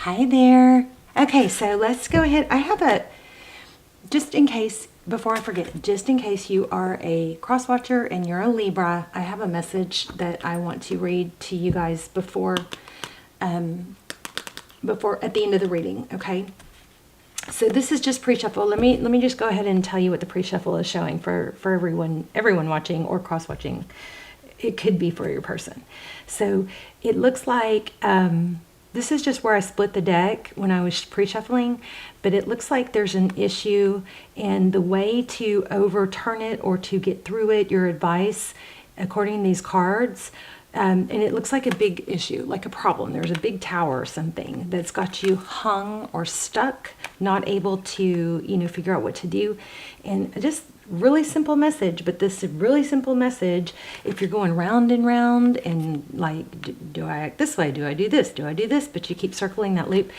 Hi there. Okay, so let's go ahead. I have a, just in case, before I forget, just in case you are a cross watcher and you're a Libra, I have a message that I want to read to you guys before at the end of the reading, okay? So this is just pre-shuffle. Let me just go ahead and tell you what the pre-shuffle is showing for everyone watching or cross watching. It could be for your person. So it looks like this is just where I split the deck when I was pre-shuffling, but it looks like there's an issue, and the way to overturn it or to get through it, your advice, according to these cards, and it looks like a big issue, like a problem. There's a big tower or something that's got you hung or stuck, not able to, figure out what to do. And just really simple message, but this really simple message, if you're going round and round and like, do I act this way? Do I do this? Do I do this? But you keep circling that loop.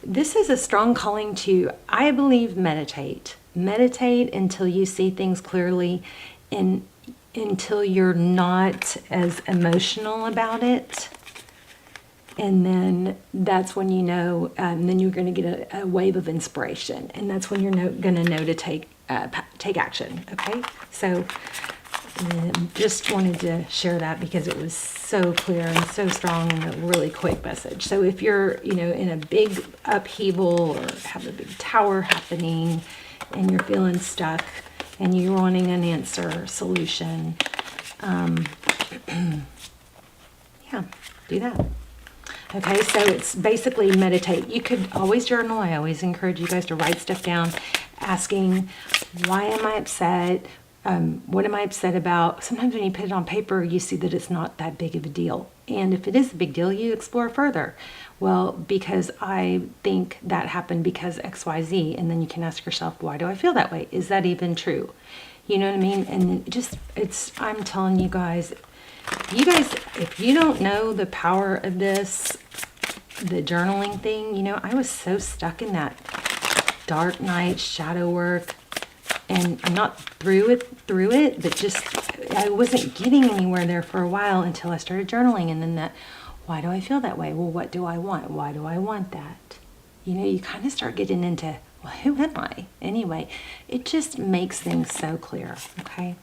This is a strong calling to, I believe, meditate. Meditate until you see things clearly and until you're not as emotional about it. And then that's when then you're going to get a wave of inspiration. And that's when you're going to know to take action. Okay, so just wanted to share that because it was so clear and so strong and a really quick message. So if you're in a big upheaval or have a big tower happening and you're feeling stuck and you're wanting an answer, solution, yeah, do that. Okay, so it's basically meditate. You could always journal. I always encourage you guys to write stuff down, asking, why am I upset? What am I upset about? Sometimes when you put it on paper, you see that it's not that big of a deal. And if it is a big deal, you explore further. Well, because I think that happened because X, Y, Z. And then you can ask yourself, why do I feel that way? Is that even true? You know what I mean? And I'm telling you guys, if you don't know the power of this, the journaling thing, I was so stuck in that dark night shadow work, and I'm not through it, but just I wasn't getting anywhere there for a while until I started journaling. And then that, why do I feel that way? Well, what do I want? Why do I want that? You kind of start getting into, well, who am I anyway? It just makes things so clear. Okay,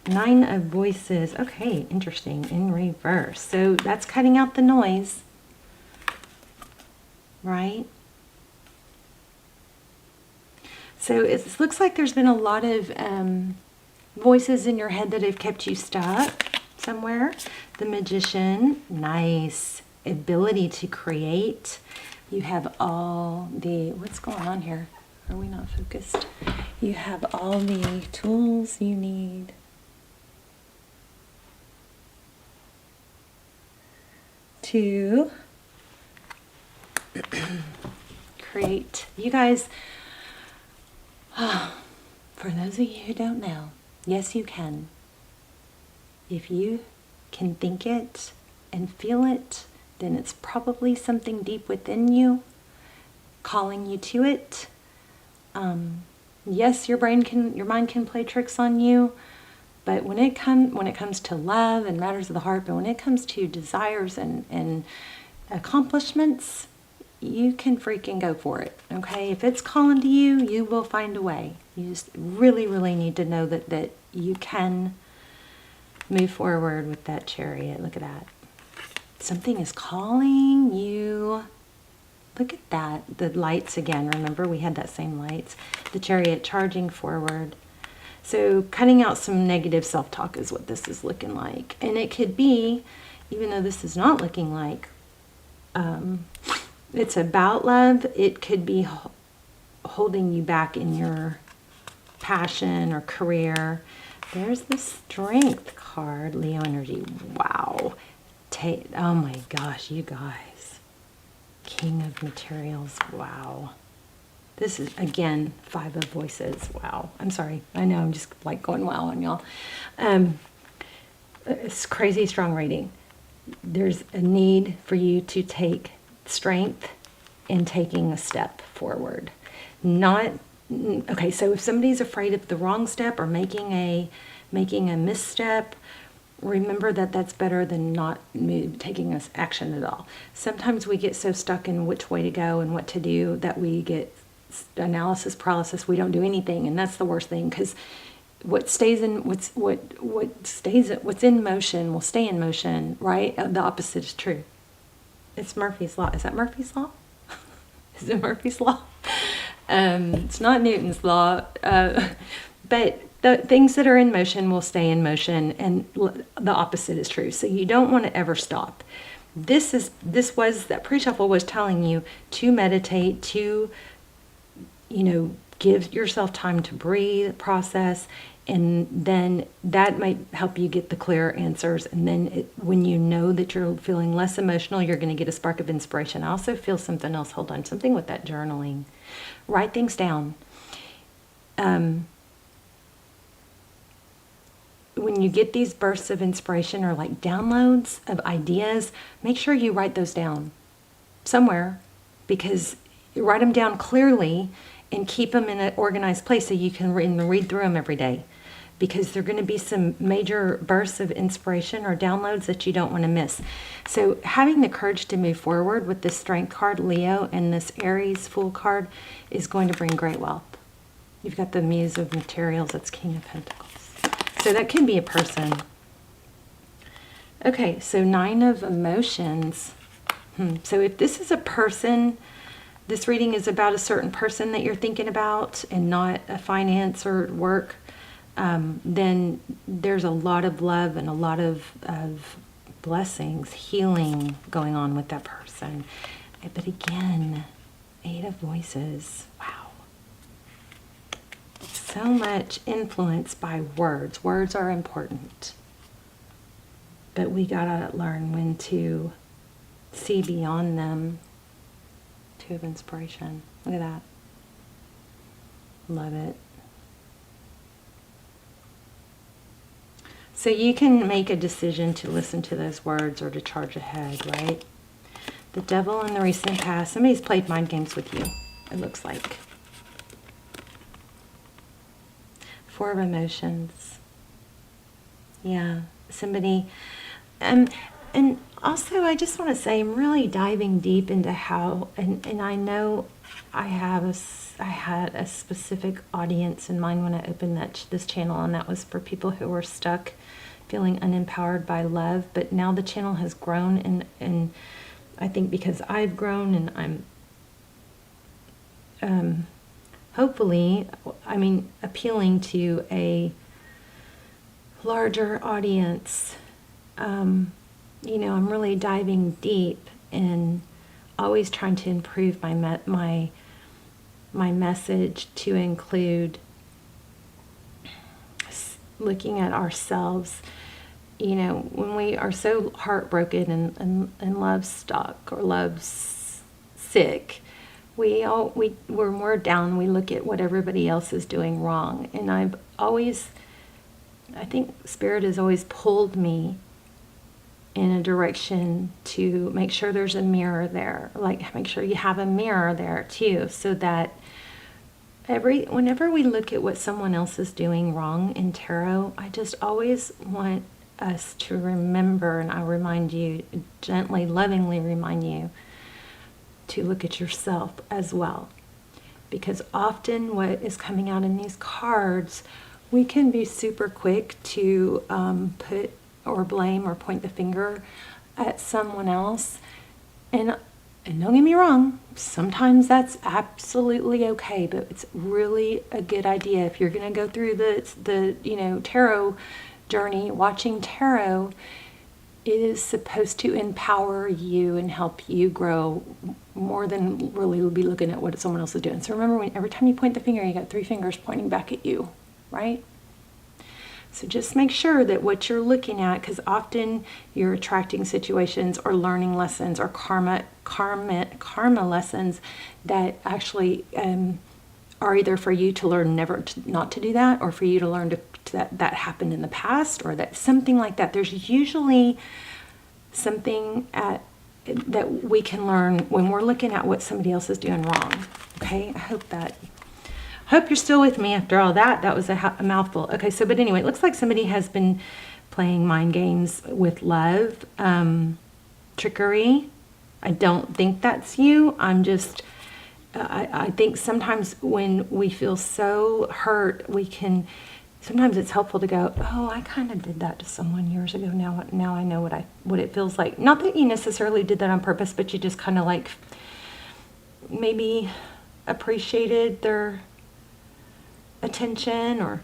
9 of Voices. Okay, interesting, in reverse. So that's cutting out the noise, right? So it looks like there's been a lot of voices in your head that have kept you stuck somewhere. The Magician, nice. Ability to create. You have all the, what's going on here? Are we not focused? You have all the tools you need to create. You guys, for those of you who don't know, yes, you can. If you can think it and feel it, then it's probably something deep within you calling you to it. Yes, your mind can play tricks on you, but when it comes to love and matters of the heart, but when it comes to desires and accomplishments, you can freaking go for it. Okay, if it's calling to you, you will find a way. You just really, really need to know that you can move forward with that Chariot. Look at that. Something is calling you. Look at that. The lights again. Remember, we had that same lights. The Chariot charging forward. So cutting out some negative self-talk is what this is looking like. And it could be, even though this is not looking like it's about love, it could be holding you back in your passion or career. There's the Strength card, Leo energy. Wow. Oh my gosh, you guys. King of Materials. Wow. This is, again, 5 of Voices. Wow. I'm sorry. I know I'm just like going wow on y'all. It's crazy strong reading. There's a need for you to take strength in taking a step forward. Okay, so if somebody's afraid of the wrong step or making a misstep, remember that that's better than not taking us action at all. Sometimes we get so stuck in which way to go and what to do that we get analysis paralysis. We don't do anything, and that's the worst thing, because what's in motion will stay in motion, right? The opposite is true. It's Murphy's Law. Is that Murphy's Law? Is it Murphy's Law? It's not Newton's Law. But the things that are in motion will stay in motion, and the opposite is true. So you don't want to ever stop. That pre-shuffle was telling you to meditate, to, give yourself time to breathe, process, and then that might help you get the clear answers. And then when you know that you're feeling less emotional, you're going to get a spark of inspiration. I also feel something else. Hold on, something with that journaling. Write things down. When you get these bursts of inspiration or like downloads of ideas, make sure you write those down somewhere, because you write them down clearly and keep them in an organized place so you can read through them every day, because there are going to be some major bursts of inspiration or downloads that you don't want to miss. So having the courage to move forward with this Strength card, Leo, and this Aries Fool card is going to bring great wealth. You've got the Muse of Materials, that's King of Pentacles. So that can be a person. Okay, so 9 of Emotions. So if this is a person, this reading is about a certain person that you're thinking about and not a finance or work, then there's a lot of love and a lot of blessings, healing going on with that person. But again, 8 of Voices. Wow. So much influence by words. Words are important. But we gotta learn when to see beyond them. 2 of Inspiration. Look at that. Love it. So you can make a decision to listen to those words or to charge ahead, right? The Devil in the recent past. Somebody's played mind games with you, it looks like. 4 of Emotions. Yeah, somebody. And also, I just want to say, I'm really diving deep into how, and I know I had a specific audience in mind when I opened this channel, and that was for people who were stuck, feeling unempowered by love. But now the channel has grown, and I think because I've grown, and I'm hopefully, appealing to a larger audience. I'm really diving deep and always trying to improve my message to include looking at ourselves. When we are so heartbroken and love stuck or love sick, we're more down. We look at what everybody else is doing wrong. And I think Spirit has always pulled me in a direction to make sure there's a mirror there. Like, make sure you have a mirror there too, so that whenever we look at what someone else is doing wrong in tarot, I just always want us to remember, and I remind you, gently, lovingly remind you, to look at yourself as well. Because often what is coming out in these cards, we can be super quick to put or blame or point the finger at someone else. And don't get me wrong, sometimes that's absolutely okay, but it's really a good idea if you're going to go through the tarot journey, watching tarot. It is supposed to empower you and help you grow more than really be looking at what someone else is doing. So remember, every time you point the finger, you got 3 fingers pointing back at you, right? So just make sure that what you're looking at, because often you're attracting situations or learning lessons or karma lessons that actually are either for you to learn not to do that, or for you to learn that happened in the past, or that something like that. There's usually something that we can learn when we're looking at what somebody else is doing wrong. Okay, I hope you're still with me after all that. That was a mouthful. Okay, but anyway, it looks like somebody has been playing mind games with love, trickery. I don't think that's you. I'm just, I think sometimes when we feel so hurt, sometimes it's helpful to go, oh, I kind of did that to someone years ago. Now I know what it feels like. Not that you necessarily did that on purpose, but you just kind of like maybe appreciated their attention, or,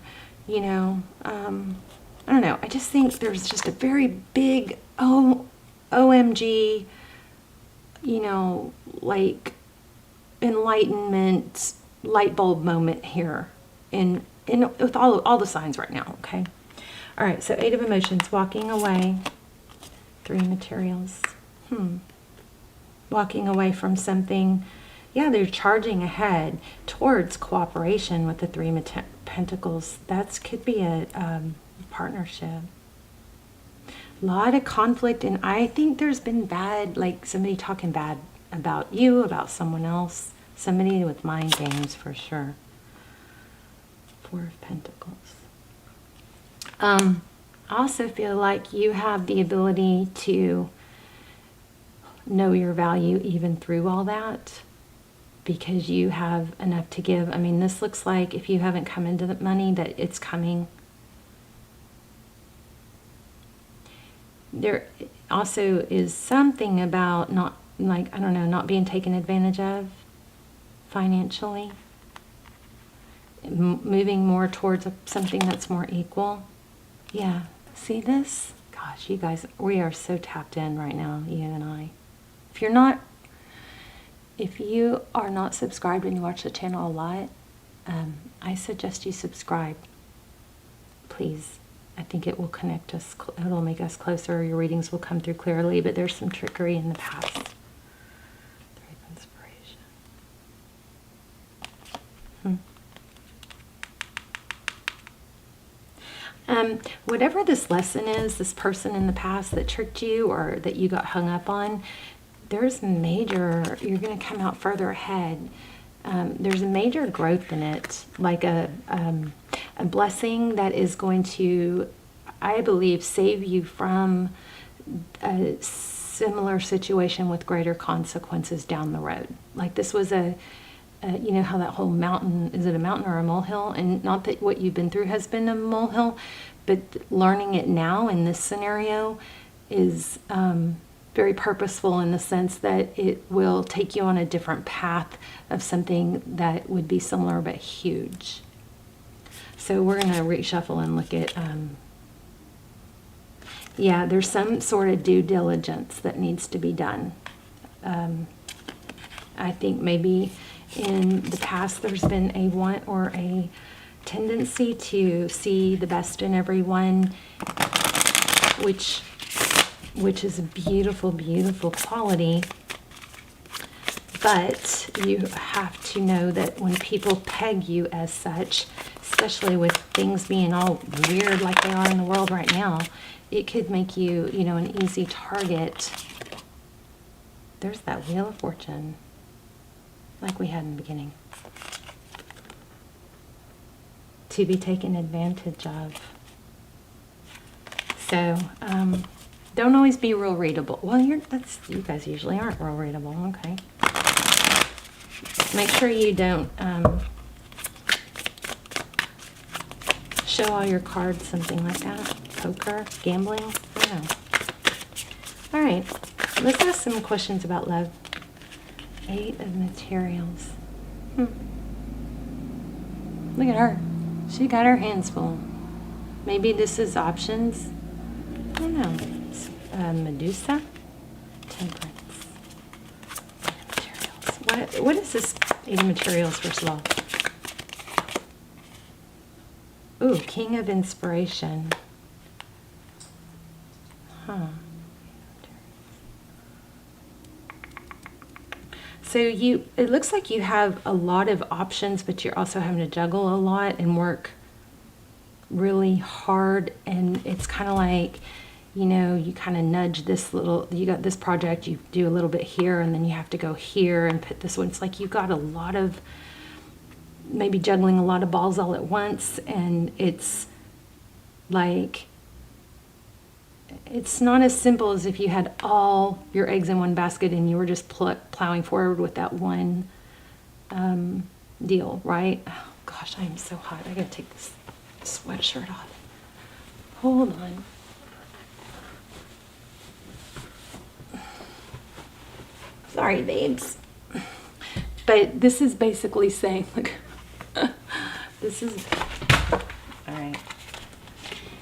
you know, I don't know. I just think there's just a very big OMG, you know, like enlightenment light bulb moment here in with all the signs right now. Okay. All right. So 8 of emotions, walking away. 3 materials. Walking away from something. Yeah, they're charging ahead towards cooperation with the 3 Pentacles. That could be a partnership. A lot of conflict, and I think there's been bad, like somebody talking bad about you, about someone else. Somebody with mind games for sure. 4 of Pentacles. I also feel like you have the ability to know your value even through all that, because you have enough to give. I mean, this looks like if you haven't come into the money, that it's coming. There also is something about not being taken advantage of financially. Moving more towards something that's more equal. Yeah, see this? Gosh, you guys, we are so tapped in right now, you and I. If you are not subscribed and you watch the channel a lot, I suggest you subscribe, please. I think it will connect us, it'll make us closer. Your readings will come through clearly, but there's some trickery in the past. 3 of inspiration. Whatever this lesson is, this person in the past that tricked you or that you got hung up on, there's major, you're going to come out further ahead. There's a major growth in it, like a blessing that is going to, I believe, save you from a similar situation with greater consequences down the road. Like this was you know how that whole mountain, is it a mountain or a molehill? And not that what you've been through has been a molehill, but learning it now in this scenario is very purposeful in the sense that it will take you on a different path of something that would be similar but huge. So we're going to reshuffle and look at, yeah, there's some sort of due diligence that needs to be done. I think maybe in the past there's been a want or a tendency to see the best in everyone, which is a beautiful, beautiful quality. But you have to know that when people peg you as such, especially with things being all weird like they are in the world right now, it could make you, you know, an easy target. There's that Wheel of Fortune, like we had in the beginning. To be taken advantage of. So, don't always be real readable. Well, you guys usually aren't real readable. Okay. Make sure you don't show all your cards, something like that. Poker, gambling, I don't know. All right, let's ask some questions about love. 8 of materials. Look at her. She got her hands full. Maybe this is options. I don't know. Medusa. Temperance. 8 of materials. What is this 8 of materials, first of all? Ooh, King of Inspiration. So it looks like you have a lot of options, but you're also having to juggle a lot and work really hard. And it's kind of like, you know, you kind of nudge this little, you got this project, you do a little bit here, and then you have to go here and put this one. It's like you got a lot of, maybe juggling a lot of balls all at once. And it's like, it's not as simple as if you had all your eggs in one basket and you were just plowing forward with that one deal, right? Oh gosh, I am so hot. I gotta take this sweatshirt off. Hold on. Sorry, babes. But this is basically saying, look, this is, all right.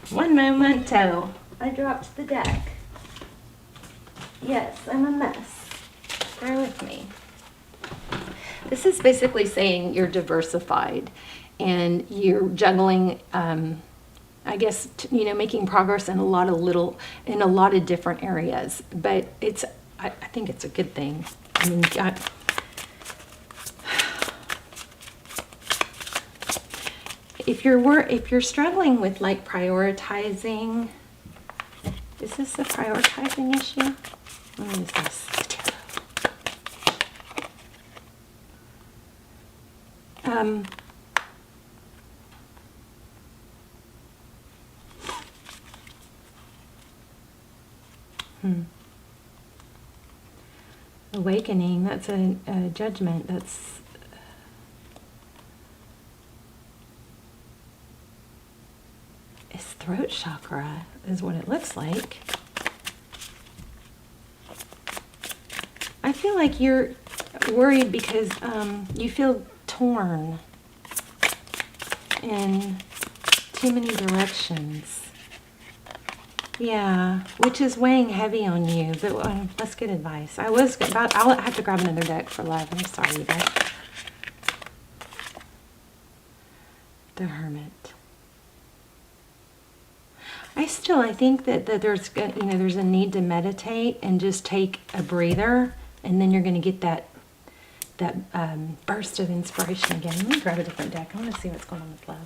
One momento. I dropped the deck. Yes, I'm a mess. Bear with me. This is basically saying you're diversified and you're juggling, I guess, making progress in a lot of different areas. But I think it's a good thing. I mean, if you're struggling with like prioritizing, is this a prioritizing issue? Let me use this. Awakening, that's a judgment. That's it's throat chakra is what it looks like. I feel like you're worried because you feel torn in too many directions. Yeah, which is weighing heavy on you. But let's get advice. I'll have to grab another deck for love. I'm sorry, you guys. The Hermit. I think that there's a need to meditate and just take a breather, and then you're going to get that burst of inspiration again. Let me grab a different deck. I want to see what's going on with love.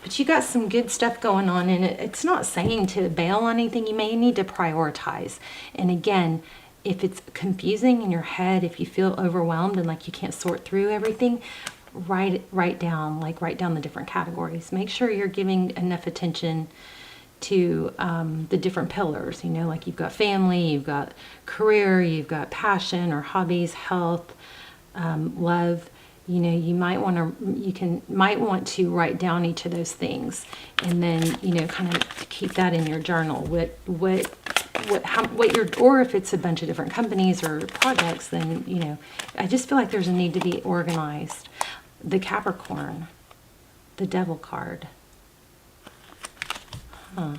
But you got some good stuff going on, and it's not saying to bail on anything. You may need to prioritize. And again, if it's confusing in your head, if you feel overwhelmed and like you can't sort through everything, write down the different categories. Make sure you're giving enough attention to the different pillars. Like you've got family, you've got career, you've got passion or hobbies, health, love. You might want to write down each of those things, and then kind of keep that in your journal. Or if it's a bunch of different companies or projects, then I just feel like there's a need to be organized. The Capricorn, the Devil card. Also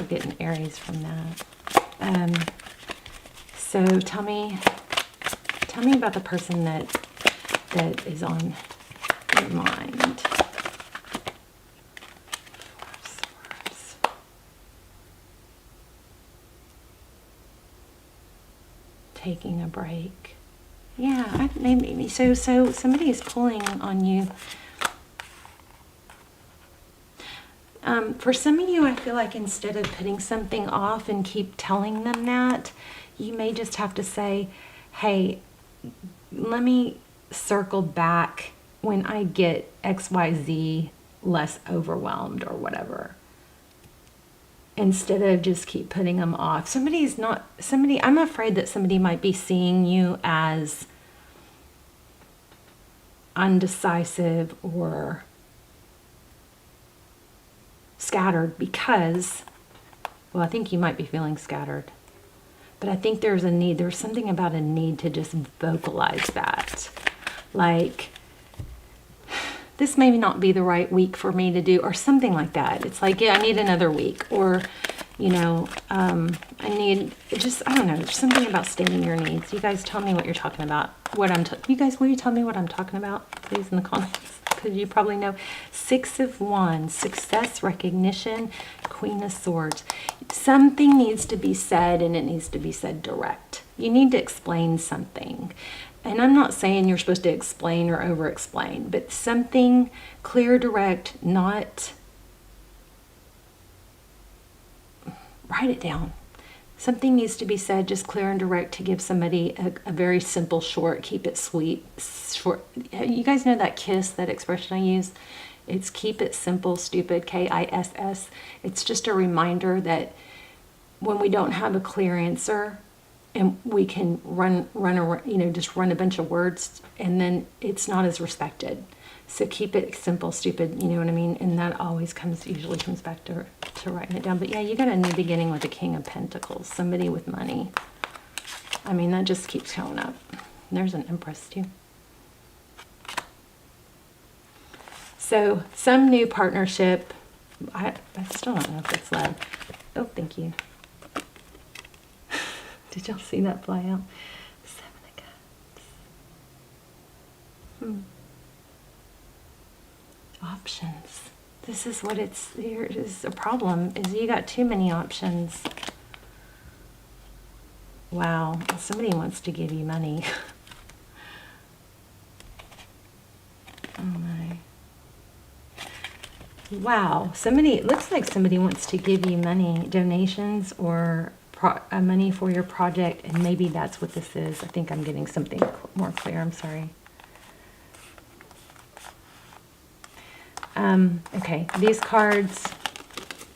getting Aries from that. So tell me about the person that is on your mind. Swords. Taking a break. Yeah, maybe so somebody is pulling on you. For some of you, I feel like instead of putting something off and keep telling them that, you may just have to say, hey, let me circle back when I get XYZ less overwhelmed or whatever. Instead of just keep putting them off. I'm afraid that somebody might be seeing you as undecisive or scattered because, I think you might be feeling scattered. But I think there's something about a need to just vocalize that. Like, this may not be the right week for me to do, or something like that. It's like, I need another week. Or, I need, I don't know, there's something about stating your needs. You guys tell me what you're talking about. You guys, will you tell me what I'm talking about, please, in the comments? Because you probably know. 6 of Wands, success, recognition, Queen of Swords. Something needs to be said, and it needs to be said direct. You need to explain something. And I'm not saying you're supposed to explain or over-explain, but something clear, direct, not... Write it down. Something needs to be said just clear and direct to give somebody a very simple, short, keep it sweet, short. You guys know that KISS, that expression I use? It's keep it simple, stupid, KISS. It's just a reminder that when we don't have a clear answer and we can run just run a bunch of words, and then it's not as respected. So keep it simple, stupid, you know what I mean? And that always usually comes back to writing it down. But yeah, you got a new beginning with the King of Pentacles, somebody with money. I mean, that just keeps showing up. There's an Empress too. So some new partnership. I still don't know if it's love. Oh, thank you. Did y'all see that fly out? 7 of Cups. Options. This is what here is a problem, is you got too many options. Wow, somebody wants to give you money. Oh my. Wow, it looks like somebody wants to give you money, donations, or money for your project, and maybe that's what this is. I think I'm getting something more clear. I'm sorry. Okay, these cards,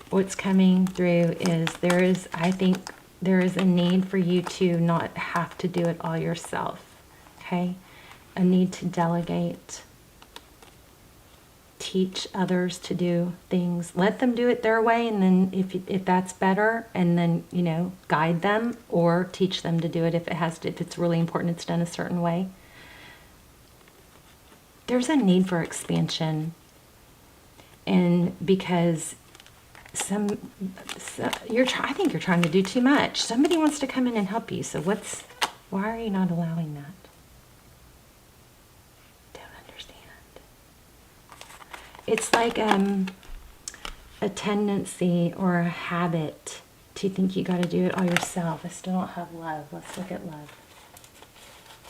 what's coming through is I think there is a need for you to not have to do it all yourself, okay? A need to delegate, teach others to do things, let them do it their way, and then if that's better, and then, you know, guide them or teach them to do it if it's really important, it's done a certain way. There's a need for expansion. And because I think you're trying to do too much. Somebody wants to come in and help you. So why are you not allowing that? Don't understand. It's like a tendency or a habit to think you got to do it all yourself. I still don't have love. Let's look at love.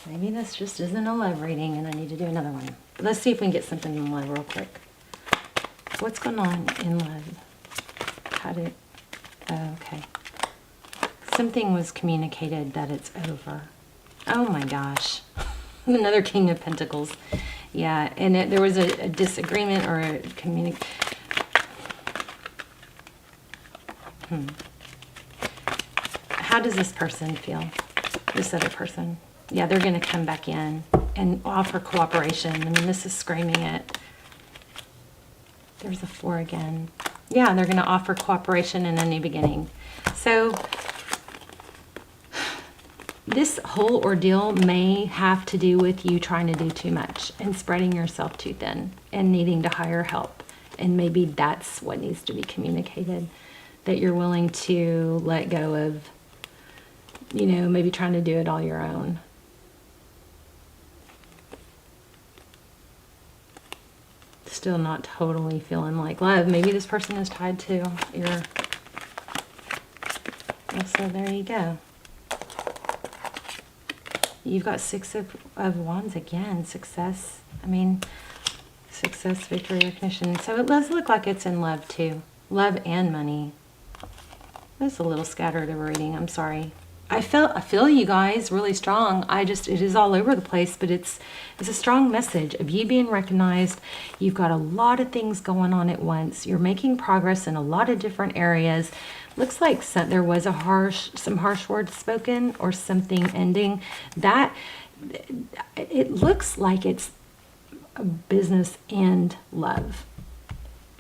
Maybe this just isn't a love reading and I need to do another one. But let's see if we can get something in love real quick. What's going on in love? Okay. Something was communicated that it's over. Oh my gosh. Another King of Pentacles. Yeah, and there was a disagreement or a How does this person feel? This other person? Yeah, they're going to come back in and offer cooperation. I mean, this is screaming it. There's a 4 again. Yeah, they're going to offer cooperation and a new beginning. So this whole ordeal may have to do with you trying to do too much and spreading yourself too thin and needing to hire help. And maybe that's what needs to be communicated, that you're willing to let go of, you know, maybe trying to do it all your own. Still not totally feeling like love. Maybe this person is tied to your... So there you go. You've got 6 of Wands again. Success. I mean, success, victory, recognition. So it does look like it's in love too. Love and money. That's a little scattered of a reading. I'm sorry. I feel you guys really strong. It is all over the place, but it's a strong message of you being recognized. You've got a lot of things going on at once. You're making progress in a lot of different areas. Looks like there was some harsh words spoken or something ending. That it looks like it's a business and love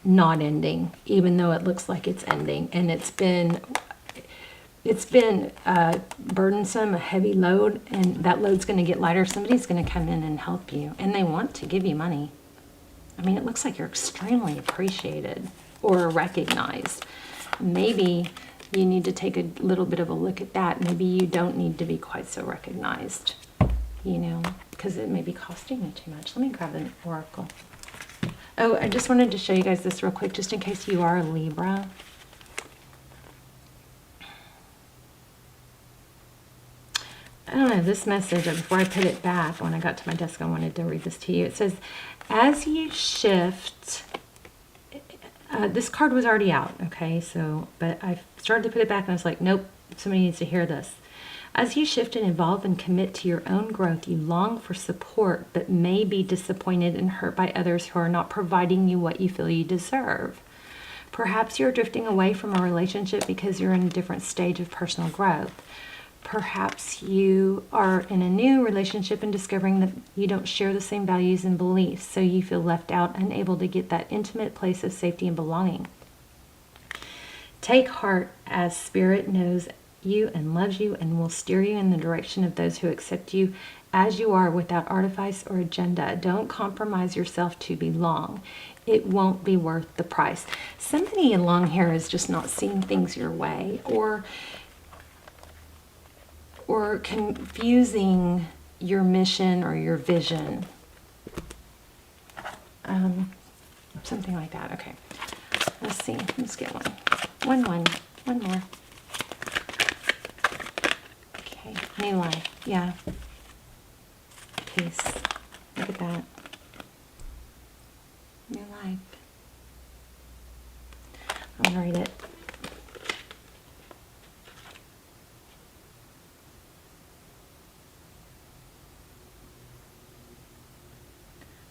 not ending, even though it looks like it's ending, and it's been burdensome, a heavy load, and that load's going to get lighter. Somebody's going to come in and help you, and they want to give you money. I mean, it looks like you're extremely appreciated or recognized. Maybe you need to take a little bit of a look at that. Maybe you don't need to be quite so recognized, you know, because it may be costing you too much. Let me grab an oracle. Oh, I just wanted to show you guys this real quick, just in case you are a Libra. I don't know, this message, before I put it back, when I got to my desk, I wanted to read this to you. It says, as you shift, this card was already out, okay, so, but I started to put it back and I was like, nope, somebody needs to hear this. As you shift and evolve and commit to your own growth, you long for support, but may be disappointed and hurt by others who are not providing you what you feel you deserve. Perhaps you're drifting away from a relationship because you're in a different stage of personal growth. Perhaps you are in a new relationship and discovering that you don't share the same values and beliefs, so you feel left out, unable to get that intimate place of safety and belonging. Take heart, as Spirit knows you and loves you and will steer you in the direction of those who accept you as you are without artifice or agenda. Don't compromise yourself to belong. It won't be worth the price. Somebody along here is just not seeing things your way, or confusing your mission or your vision. Something like that. Okay. Let's see. Let's get one. One more. Okay. New life. Yeah. Peace. Look at that. New life. I'll read it.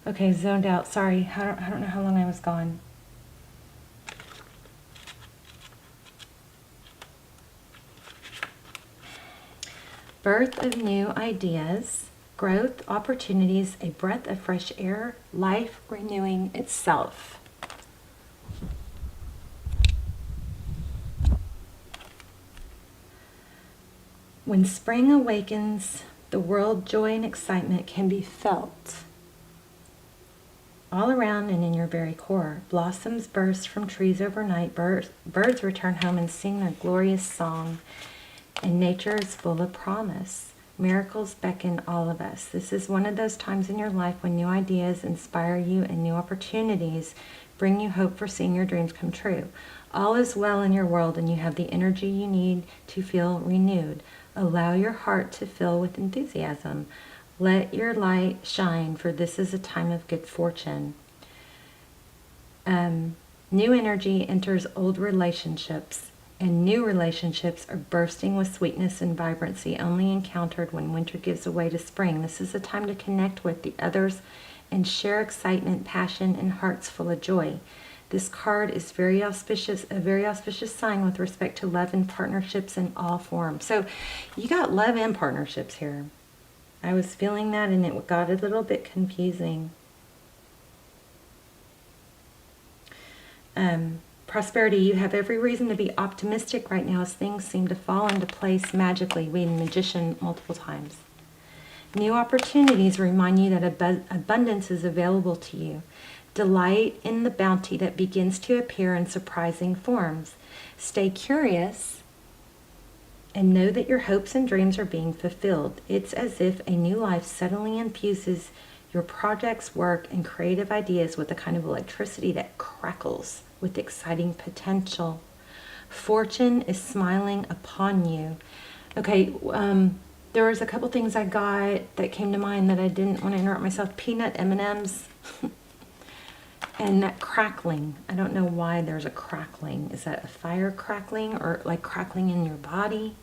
Okay, zoned out. Sorry, I don't know how long I was gone. Birth of new ideas, growth, opportunities, a breath of fresh air, life renewing itself. When spring awakens, the world, joy and excitement can be felt all around and in your very core. Blossoms burst from trees overnight, birds return home and sing their glorious song, and nature is full of promise. Miracles beckon all of us. This is one of those times in your life when new ideas inspire you and new opportunities bring you hope for seeing your dreams come true. All is well in your world and you have the energy you need to feel renewed. Allow your heart to fill with enthusiasm. Let your light shine, for this is a time of good fortune. New energy enters old relationships, and new relationships are bursting with sweetness and vibrancy, only encountered when winter gives way to spring. This is a time to connect with the others and share excitement, passion, and hearts full of joy. This card is very auspicious, a very auspicious sign with respect to love and partnerships in all forms. So you got love and partnerships here. I was feeling that and it got a little bit confusing. Prosperity, you have every reason to be optimistic right now as things seem to fall into place magically. We had magician multiple times. New opportunities remind you that abundance is available to you. Delight in the bounty that begins to appear in surprising forms. Stay curious and know that your hopes and dreams are being fulfilled. It's as if a new life suddenly infuses your projects, work, and creative ideas with a kind of electricity that crackles with exciting potential. Fortune is smiling upon you. Okay, there was a couple things I got that came to mind that I didn't want to interrupt myself. Peanut M&Ms. And that crackling. I don't know why there's a crackling. Is that a fire crackling or like crackling in your body?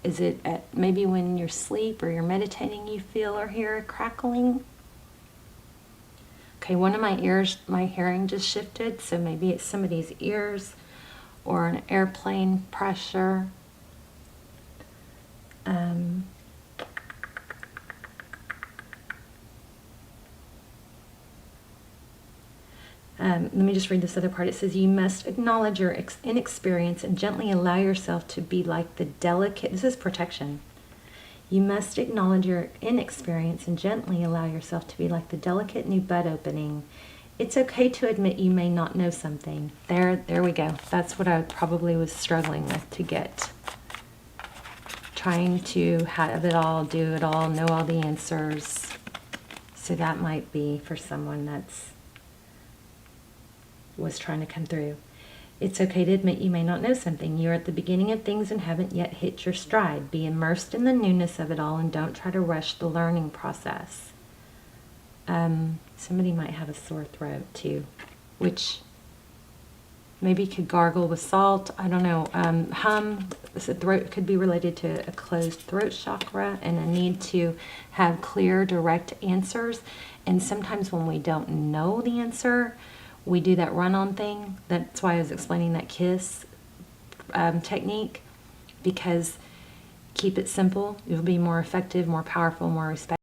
Is it at maybe when you're asleep or you're meditating you feel or hear a crackling? Okay, one of my ears, my hearing just shifted, so maybe it's somebody's ears or an airplane pressure. Let me just read this other part. It says, you must acknowledge your inexperience and gently allow yourself to be like the delicate, this is protection. You must acknowledge your inexperience and gently allow yourself to be like the delicate new bud opening. It's okay to admit you may not know something. There we go. That's what I probably was struggling with to get. Trying to have it all, do it all, know all the answers. So that might be for someone was trying to come through. It's okay to admit you may not know something. You're at the beginning of things and haven't yet hit your stride. Be immersed in the newness of it all and don't try to rush the learning process. Somebody might have a sore throat too, which Maybe you could gargle with salt. I don't know. Hum. So throat could be related to a closed throat chakra and a need to have clear, direct answers. And sometimes when we don't know the answer, we do that run-on thing. That's why I was explaining that kiss technique, because keep it simple. You'll be more effective, more powerful, more respectful.